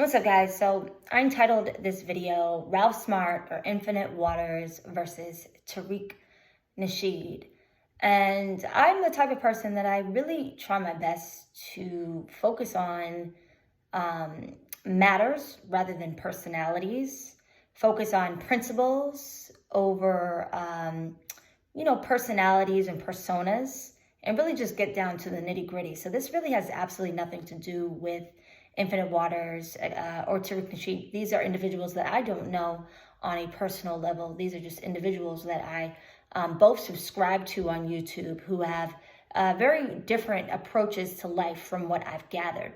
What's up, guys? So I entitled this video Ralph Smart or Infinite Waters versus Tariq Nasheed. And I'm the type of person that I really try my best to focus on matters rather than personalities, focus on principles over, personalities and personas, and really just get down to the nitty gritty. So this really has absolutely nothing to do with Infinite Waters or Tariq Nasheed. These are individuals that I don't know on a personal level. These are just individuals that I both subscribe to on YouTube who have very different approaches to life from what I've gathered.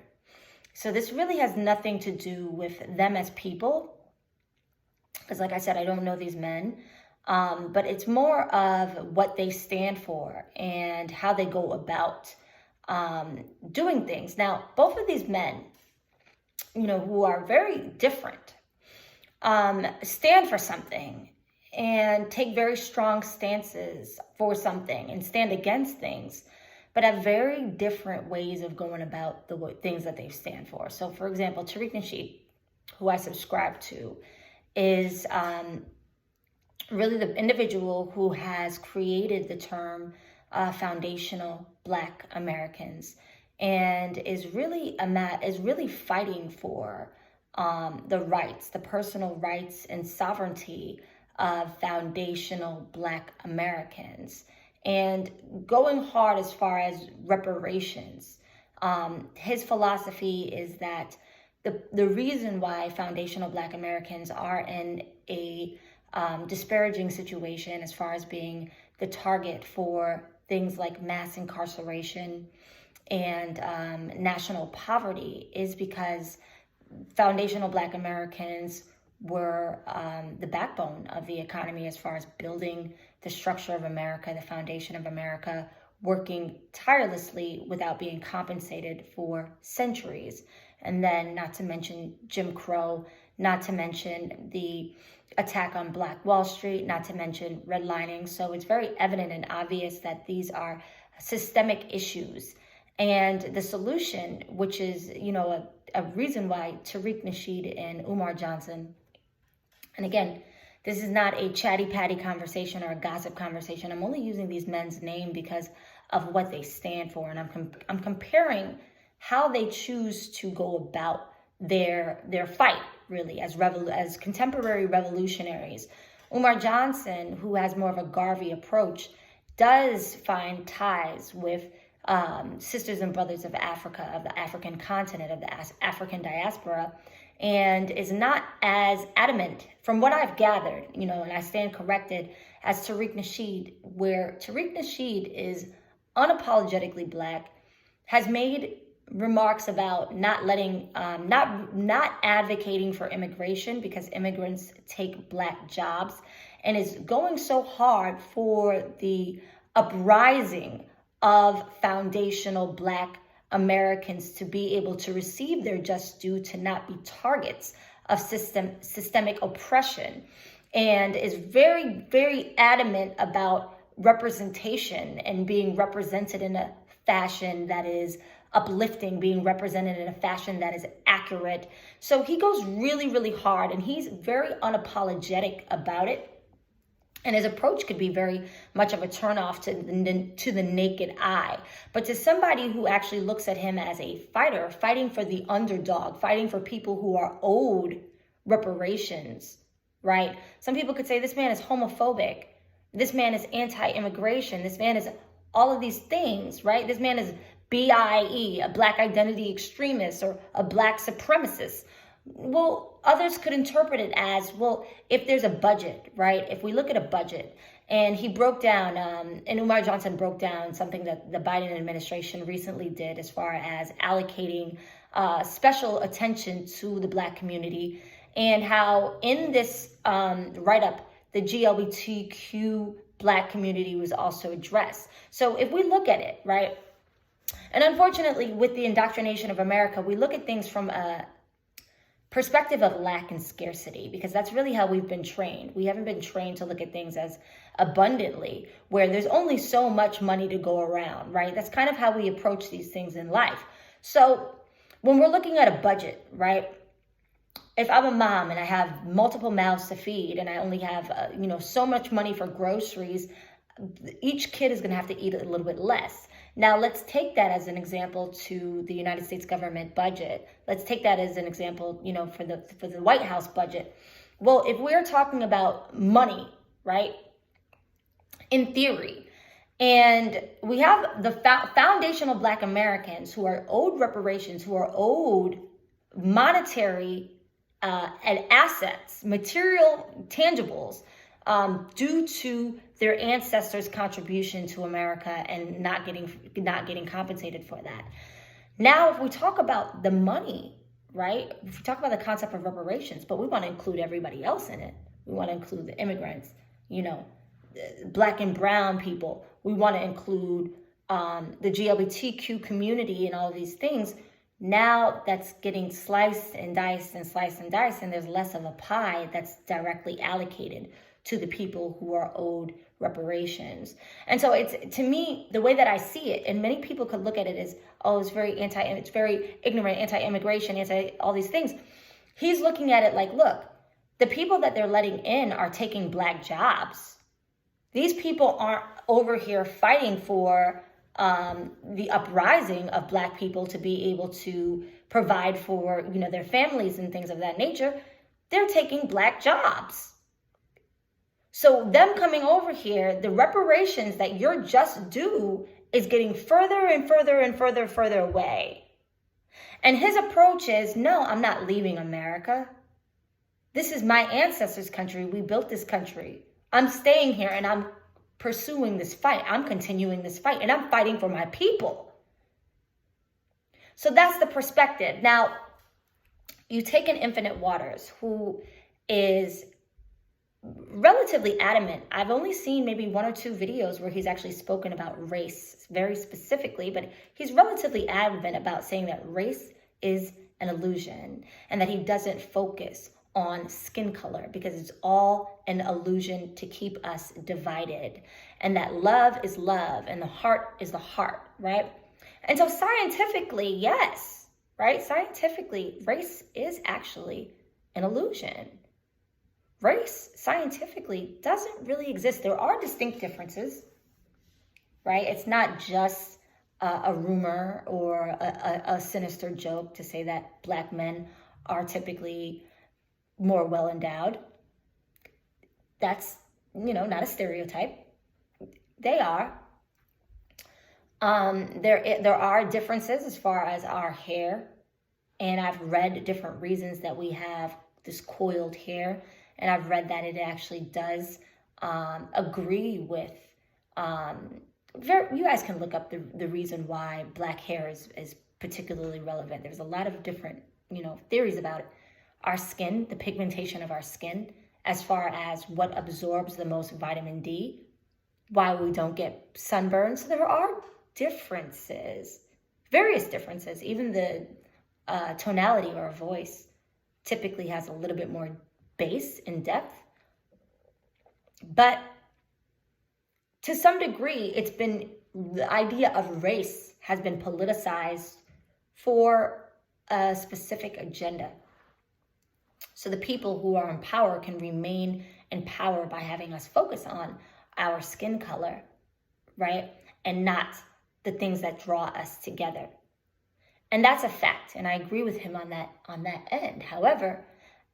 So this really has nothing to do with them as people, because like I said, I don't know these men, but it's more of what they stand for and how they go about doing things. Now, both of these men, who are very different, stand for something and take very strong stances for something and stand against things, but have very different ways of going about the things that they stand for. So, for example, Tariq Nasheed, who I subscribe to, is really the individual who has created the term foundational Black Americans, and is really fighting for the rights, the personal rights and sovereignty of foundational Black Americans, and going hard as far as reparations. His philosophy is that the reason why foundational Black Americans are in a disparaging situation as far as being the target for things like mass incarceration and national poverty is because foundational Black Americans were the backbone of the economy as far as building the structure of America, the foundation of America, working tirelessly without being compensated for centuries. And then not to mention Jim Crow, not to mention the attack on Black Wall Street, not to mention redlining. So it's very evident and obvious that these are systemic issues. And the solution, which is, a reason why Tariq Nasheed and Umar Johnson, and again, this is not a chatty-patty conversation or a gossip conversation. I'm only using these men's name because of what they stand for. And I'm comparing how they choose to go about their fight, really, as contemporary revolutionaries. Umar Johnson, who has more of a Garvey approach, does find ties with sisters and brothers of Africa, of the African continent, of the African diaspora, and is not as adamant, from what I've gathered, and I stand corrected, as Tariq Nasheed, where Tariq Nasheed is unapologetically Black, has made remarks about not advocating for immigration because immigrants take Black jobs, and is going so hard for the uprising of foundational Black Americans to be able to receive their just due, to not be targets of systemic oppression, and is very, very adamant about representation and being represented in a fashion that is uplifting, being represented in a fashion that is accurate. So he goes really, really hard, and he's very unapologetic about it. And his approach could be very much of a turnoff to the naked eye. But to somebody who actually looks at him as a fighter, fighting for the underdog, fighting for people who are owed reparations, right? Some people could say this man is homophobic. This man is anti-immigration. This man is all of these things, right? This man is BIE, a Black identity extremist, or a Black supremacist. Well, others could interpret it as, well, if there's a budget, right? If we look at a budget, and he broke down, and Umar Johnson broke down something that the Biden administration recently did as far as allocating special attention to the Black community, and how in this write-up, the GLBTQ Black community was also addressed. So if we look at it, right? And unfortunately, with the indoctrination of America, we look at things from a perspective of lack and scarcity, because that's really how we've been trained. We haven't been trained to look at things as abundantly, where there's only so much money to go around, right? That's kind of how we approach these things in life. So when we're looking at a budget, right? if I'm a mom and I have multiple mouths to feed and I only have, so much money for groceries, each kid is going to have to eat a little bit less. Now, let's take that as an example to the United States government budget. Let's take that as an example, for the White House budget. Well, if we're talking about money, right, in theory, and we have the foundational Black Americans who are owed reparations, who are owed monetary and assets, material tangibles, due to their ancestors' contribution to America and not getting compensated for that. Now, if we talk about the money, right? If we talk about the concept of reparations, but we want to include everybody else in it. We want to include the immigrants, Black and brown people. We want to include the GLBTQ community and all of these things. Now that's getting sliced and diced and sliced and diced, and there's less of a pie that's directly allocated to the people who are owed reparations. And so it's, to me, the way that I see it, and many people could look at it as, oh, it's very ignorant, anti-immigration, all these things. He's looking at it like, look, the people that they're letting in are taking Black jobs. These people aren't over here fighting for the uprising of Black people to be able to provide for, their families and things of that nature. They're taking Black jobs. So them coming over here, the reparations that you're just due is getting further and further and further away. And his approach is, no, I'm not leaving America. This is my ancestors' country. We built this country. I'm staying here and I'm pursuing this fight. I'm continuing this fight and I'm fighting for my people. So that's the perspective. Now, you take an Infinite Waters who is relatively adamant. I've only seen maybe 1 or 2 videos where he's actually spoken about race very specifically, but he's relatively adamant about saying that race is an illusion and that he doesn't focus on skin color because it's all an illusion to keep us divided, and that love is love and the heart is the heart, right? And so scientifically, yes, right? Scientifically, race is actually an illusion. Race scientifically doesn't really exist. There are distinct differences, right? It's not just a rumor or a sinister joke to say that Black men are typically more well-endowed. That's, not a stereotype. They are. There are differences as far as our hair, and I've read different reasons that we have this coiled hair. And I've read that it actually does agree with, you guys can look up the reason why Black hair is particularly relevant. There's a lot of different, theories about it. Our skin, the pigmentation of our skin, as far as what absorbs the most vitamin D, why we don't get sunburns. So there are differences, various differences. Even the tonality of our voice typically has a little bit more bass in depth, but to some degree, the idea of race has been politicized for a specific agenda. So the people who are in power can remain in power by having us focus on our skin color, right? And not the things that draw us together. And that's a fact, and I agree with him on that end. However,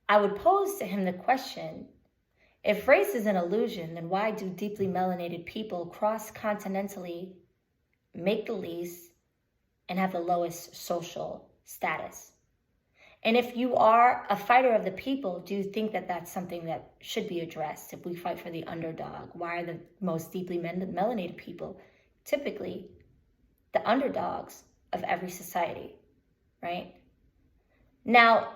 I would pose to him the question, if race is an illusion, then why do deeply melanated people cross-continentally make the least and have the lowest social status? And if you are a fighter of the people, do you think that that's something that should be addressed? If we fight for the underdog, why are the most deeply melanated people typically the underdogs of every society, right? Now,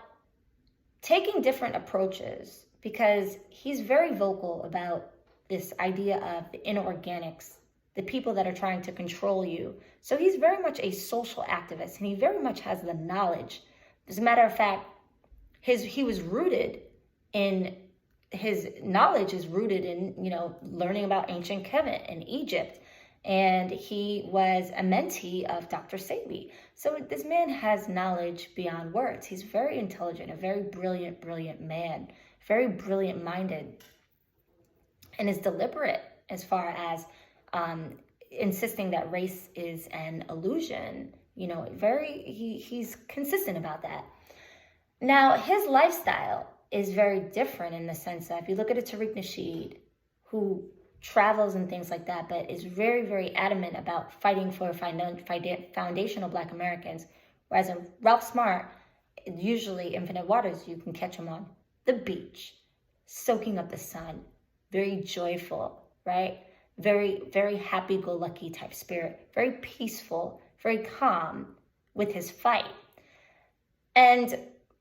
taking different approaches, because he's very vocal about this idea of the inorganics, the people that are trying to control you. So he's very much a social activist, and he very much has the knowledge. As a matter of fact, his knowledge is rooted in, learning about ancient Kemet and Egypt and he was a mentee of Dr. Sebi. So this man has knowledge beyond words. He's very intelligent, a very brilliant man, very brilliant minded, and is deliberate as far as insisting that race is an illusion. You know, he's consistent about that. Now, his lifestyle is very different in the sense that if you look at a Tariq Nasheed, who travels and things like that, but is very adamant about fighting for foundational Black Americans, whereas a Ralph Smart, usually infinite waters, you can catch him on the beach, soaking up the sun, very joyful, right? Very happy-go-lucky type spirit, very peaceful, very calm with his fight. And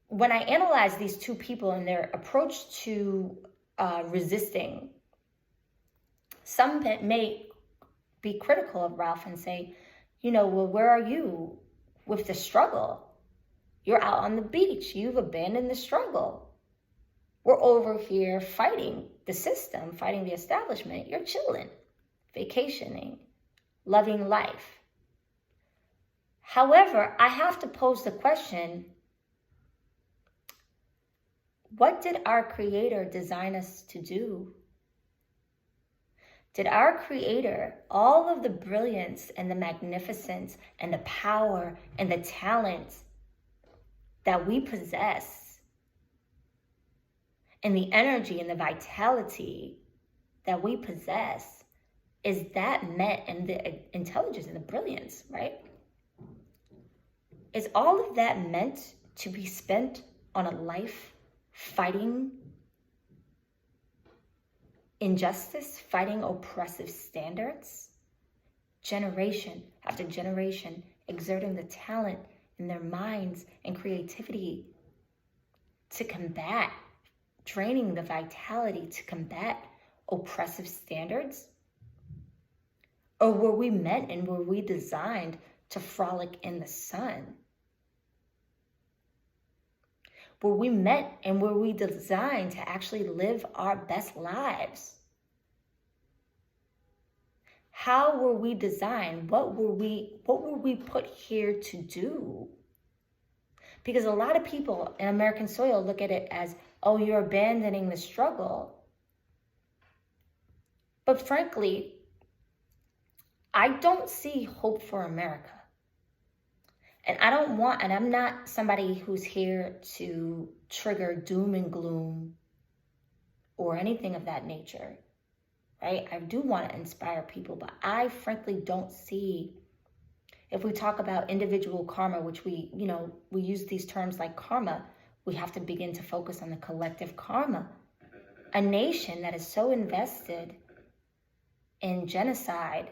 when I analyze these two people and their approach to resisting, some may be critical of Ralph and say, you know, well, where are you with the struggle? You're out on the beach. You've abandoned the struggle. We're over here fighting the system, fighting the establishment. You're chilling, vacationing, loving life. However, I have to pose the question, what did our Creator design us to do? Did our Creator, all of the brilliance and the magnificence and the power and the talent that we possess, and the energy and the vitality that we possess, is that meant, and the intelligence and the brilliance, right? Is all of that meant to be spent on a life fighting injustice, fighting oppressive standards, generation after generation, exerting the talent in their minds and creativity to combat, draining the vitality to combat oppressive standards? Or were we meant and were we designed to frolic in the sun? Were we meant and were we designed to actually live our best lives? How were we designed? What were we put here to do? Because a lot of people in American soil look at it as, oh, you're abandoning the struggle. But frankly, I don't see hope for America. And I'm not somebody who's here to trigger doom and gloom or anything of that nature, right? I do want to inspire people, but I frankly don't see, if we talk about individual karma, which we use these terms like karma, we have to begin to focus on the collective karma. A nation that is so invested in genocide,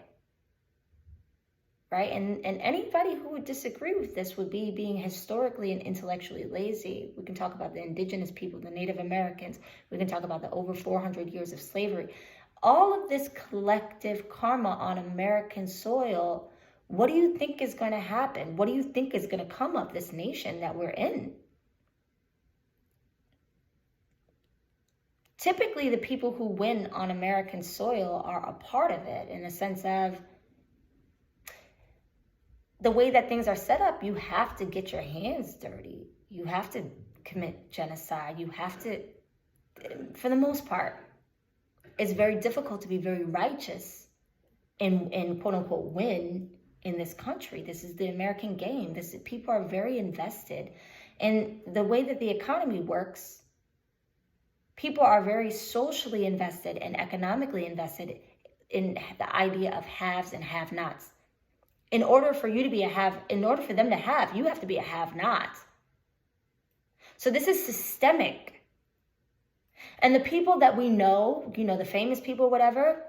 right? And anybody who would disagree with this would be being historically and intellectually lazy. We can talk about the indigenous people, the Native Americans. We can talk about the over 400 years of slavery. All of this collective karma on American soil, what do you think is going to happen? What do you think is going to come of this nation that we're in? Typically, the people who win on American soil are a part of it, in the sense of the way that things are set up. You have to get your hands dirty. You have to commit genocide. You have to, for the most part, it's very difficult to be very righteous and quote unquote win in this country. This is the American game. People are very invested. And the way that the economy works, people are very socially invested and economically invested in the idea of haves and have-nots. In order for you to be a have, in order for them to have, you have to be a have-not. So this is systemic. And the people that we know, the famous people, whatever,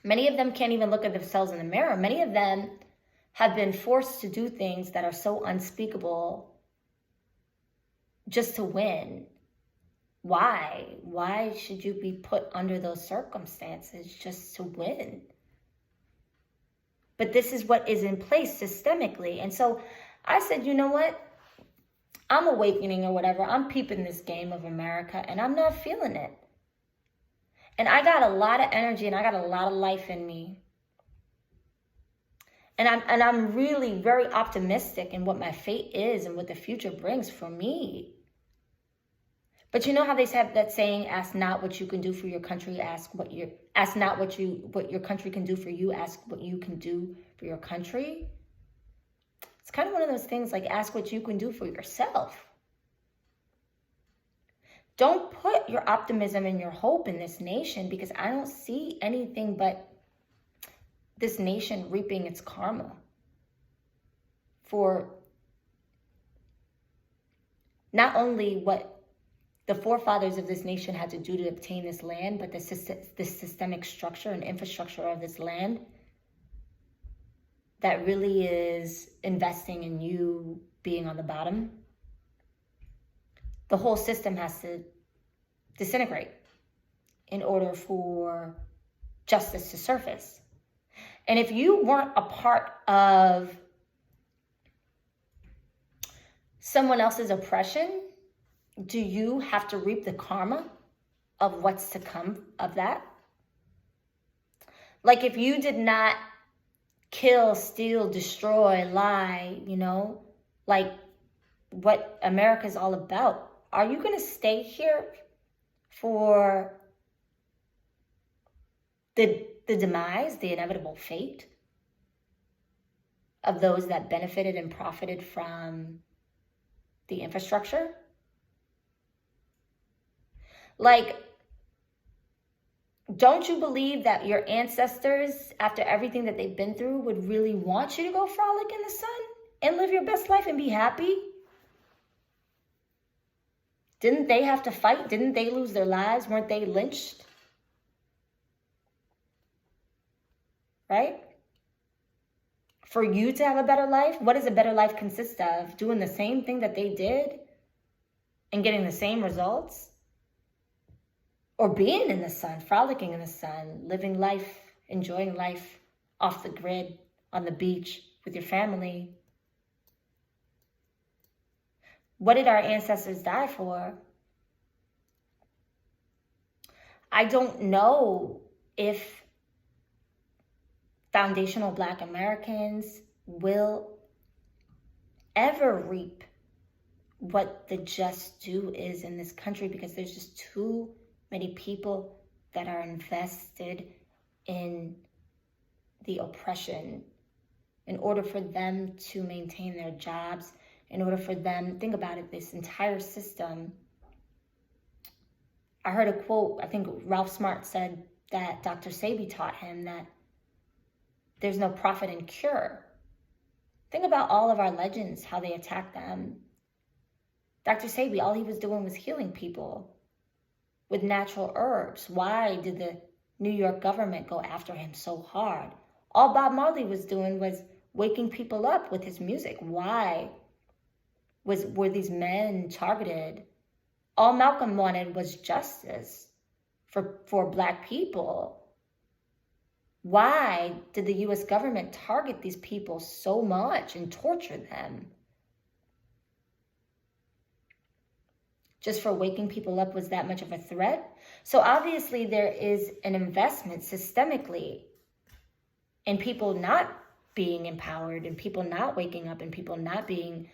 many of them can't even look at themselves in the mirror. Many of them have been forced to do things that are so unspeakable just to win. Why? Why should you be put under those circumstances just to win? But this is what is in place systemically. And so I said, you know what? I'm awakening or whatever. I'm peeping this game of America and I'm not feeling it. And I got a lot of energy and I got a lot of life in me. And I'm really very optimistic in what my fate is and what the future brings for me. But you know how they have that saying, ask not what you can do for your country, ask not what your country can do for you, ask what you can do for your country. It's kind of one of those things like ask what you can do for yourself. Don't put your optimism and your hope in this nation, because I don't see anything but this nation reaping its karma for not only what the forefathers of this nation had to do to obtain this land, but the systemic structure and infrastructure of this land that really is investing in you being on the bottom. The whole system has to disintegrate in order for justice to surface. And if you weren't a part of someone else's oppression, do you have to reap the karma of what's to come of that? Like if you did not kill, steal, destroy, lie, like what America's all about, are you going to stay here for the demise, the inevitable fate of those that benefited and profited from the infrastructure? Like, don't you believe that your ancestors, after everything that they've been through, would really want you to go frolic in the sun and live your best life and be happy? Didn't they have to fight? Didn't they lose their lives? Weren't they lynched? Right? For you to have a better life, what does a better life consist of? Doing the same thing that they did and getting the same results? Or being in the sun, frolicking in the sun, living life, enjoying life off the grid, on the beach, with your family. What did our ancestors die for? I don't know if foundational Black Americans will ever reap what the just due is in this country, because there's just too many people that are invested in the oppression in order for them to maintain their jobs, in order for them, think about it, this entire system. I heard a quote, I think Ralph Smart said that Dr. Sebi taught him that there's no profit in cure. Think about all of our legends, how they attacked them. Dr. Sebi, all he was doing was healing people with natural herbs. Why did the New York government go after him so hard? All Bob Marley was doing was waking people up with his music. Why were these men targeted? All Malcolm wanted was justice for Black people. Why did the U.S. government target these people so much and torture them? Just for waking people up was that much of a threat? So obviously there is an investment systemically in people not being empowered, and people not waking up, and people not being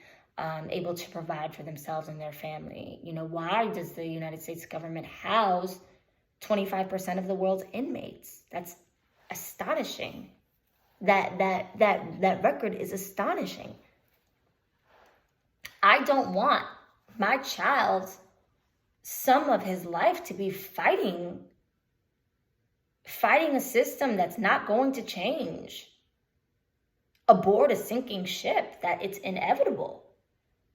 able to provide for themselves and their family. Why does the United States government house 25% of the world's inmates? That's astonishing. That record is astonishing. I don't want my child some of his life to be fighting a system that's not going to change, aboard a sinking ship, that it's inevitable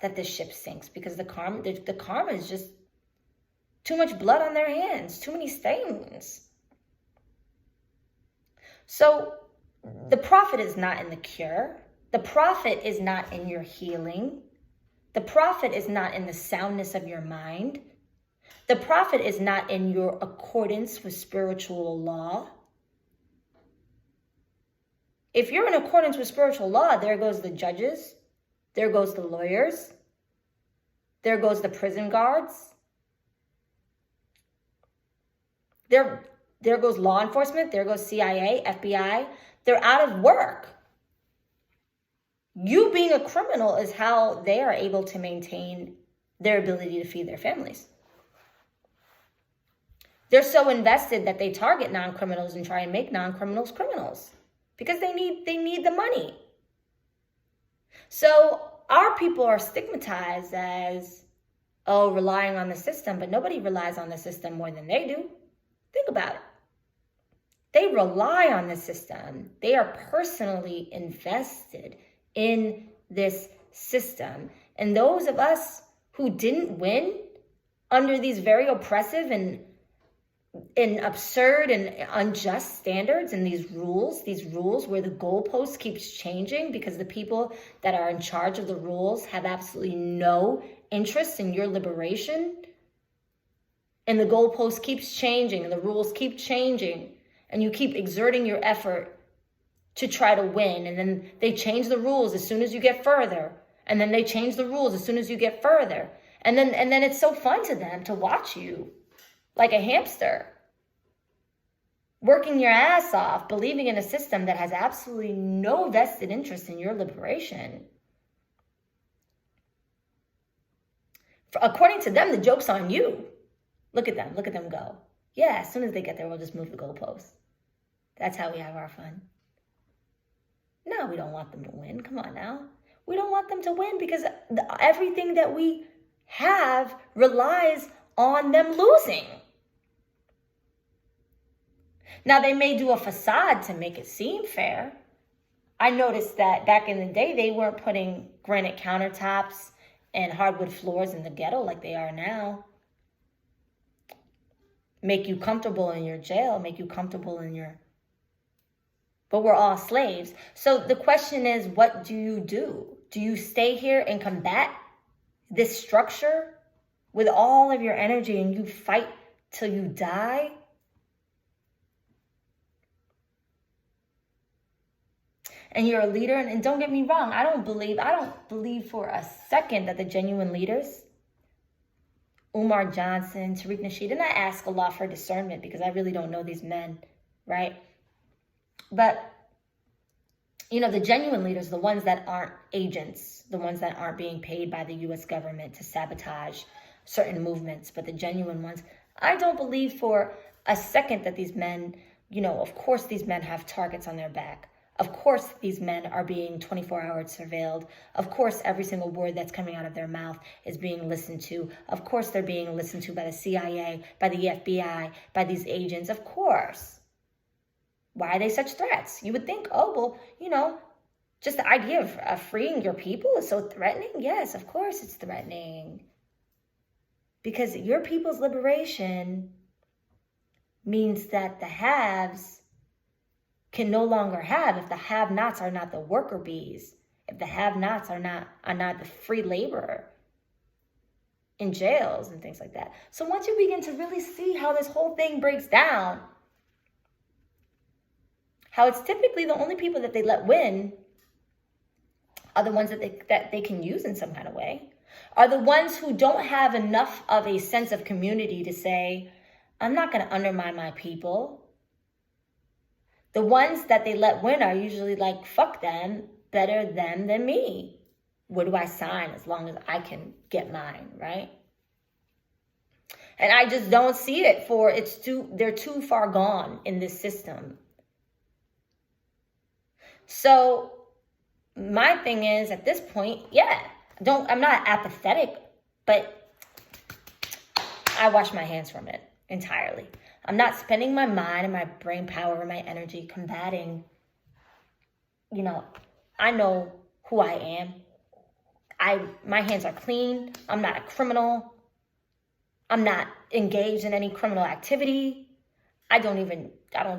that the ship sinks, because the karma is just too much blood on their hands, too many stains. So the profit is not in the cure. The profit is not in your healing. The profit is not in the soundness of your mind. The profit is not in your accordance with spiritual law. If you're in accordance with spiritual law, there goes the judges, there goes the lawyers, there goes the prison guards, there goes law enforcement, there goes CIA, FBI. They're out of work. You being a criminal is how they are able to maintain their ability to feed their families. They're so invested that they target non-criminals and try and make non-criminals criminals because they need the money. So our people are stigmatized as, oh, relying on the system, but nobody relies on the system more than they do. Think about it. They rely on the system. They are personally invested in this system. And those of us who didn't win under these very oppressive and absurd and unjust standards and these rules where the goalpost keeps changing because the people that are in charge of the rules have absolutely no interest in your liberation, and the goalpost keeps changing and the rules keep changing, and you keep exerting your effort to try to win, and then they change the rules as soon as you get further, and then they change the rules as soon as you get further, and then it's so fun to them to watch you like a hamster, working your ass off, believing in a system that has absolutely no vested interest in your liberation. According to them, the joke's on you. Look at them go. Yeah, as soon as they get there, we'll just move the goalposts. That's how we have our fun. No, we don't want them to win. Come on now. We don't want them to win because everything that we have relies on them losing. Now, they may do a facade to make it seem fair. I noticed that back in the day, they weren't putting granite countertops and hardwood floors in the ghetto like they are now. Make you comfortable in your jail, make you comfortable in your... But we're all slaves. So the question is, what do you do? Do you stay here and combat this structure with all of your energy and you fight till you die? And you're a leader, and don't get me wrong, I don't believe for a second that the genuine leaders, Umar Johnson, Tariq Nasheed, and I ask Allah for discernment because I really don't know these men, right? But, you know, the genuine leaders, the ones that aren't agents, the ones that aren't being paid by the U.S. government to sabotage certain movements, but the genuine ones, I don't believe for a second that these men, you know, of course these men have targets on their back. Of course, these men are being 24-hour surveilled. Of course, every single word that's coming out of their mouth is being listened to. Of course, they're being listened to by the CIA, by the FBI, by these agents. Of course. Why are they such threats? You would think, oh, well, you know, just the idea of freeing your people is so threatening. Yes, of course it's threatening. Because your people's liberation means that the haves can no longer have if the have-nots are not the worker bees, if the have-nots are not the free laborer in jails and things like that. So once you begin to really see how this whole thing breaks down, how it's typically the only people that they let win are the ones that they can use in some kind of way, are the ones who don't have enough of a sense of community to say, I'm not going to undermine my people. The ones that they let win are usually like, fuck them, better them than me. Where do I sign as long as I can get mine, right? And I just don't see it they're too far gone in this system. So my thing is at this point, I'm not apathetic, but I wash my hands from it entirely. I'm not spending my mind and my brain power and my energy combating. You know, I know who I am. My hands are clean. I'm not a criminal. I'm not engaged in any criminal activity. I don't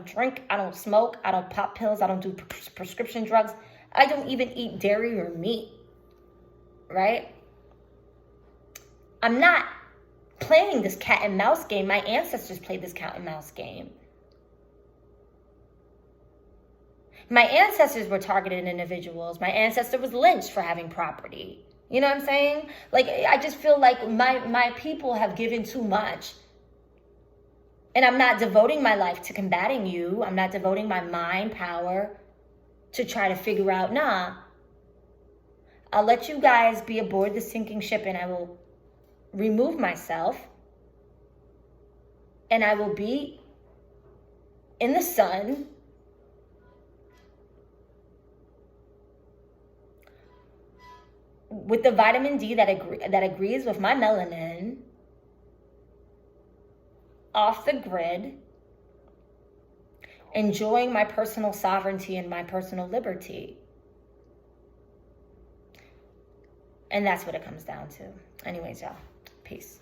drink. I don't smoke. I don't pop pills. I don't do prescription drugs. I don't even eat dairy or meat. Right? I'm not playing this cat and mouse game. My ancestors played this cat and mouse game. My ancestors were targeted individuals. My ancestor was lynched for having property. You know what I'm saying? Like, I just feel like my people have given too much. And I'm not devoting my life to combating you. I'm not devoting my mind power to try to figure out, I'll let you guys be aboard the sinking ship, and I will remove myself, and I will be in the sun with the vitamin D that agrees with my melanin, off the grid, enjoying my personal sovereignty and my personal liberty. And that's what it comes down to. Anyways, y'all, peace.